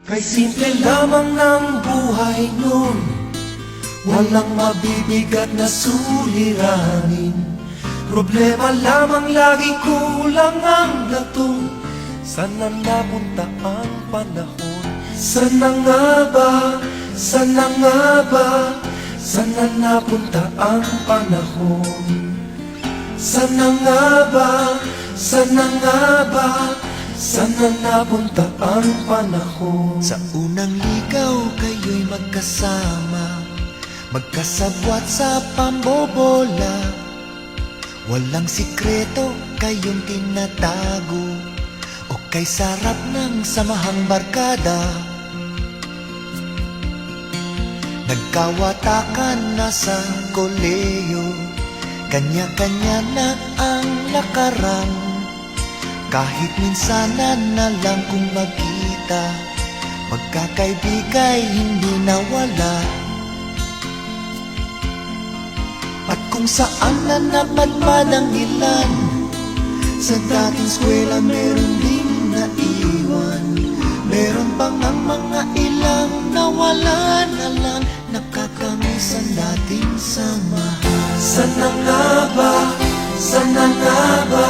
Kay simple lamang ng buhay nun, walang mabibigat na suliranin. Problema lamang lagi, kulang ang latong. Sana napunta ang panahon? Sana nga ba? Sana nga ba? Sana napunta ang panahon? Sana nga ba? Sana nga ba? Sana napunta ang panahon? Sa unang ligaw kayo'y magkasama, magkasabwat sa pambobola. Walang sikreto kayong tinatago, o kay sarap ng samahang barkada. Nagkawatakan na sa koleyo, kanya-kanya na ang lakaran. Kahit minsanan na lang kung magkita, magkakaibigay hindi nawala. At kung saan na napadpad ang ilan, sa dating eskwela meron ding naiwan. Meron pang ang mga ilang nawala na lang, nakakamiss ang dating samahan. Sana nga ba? Sana nga ba?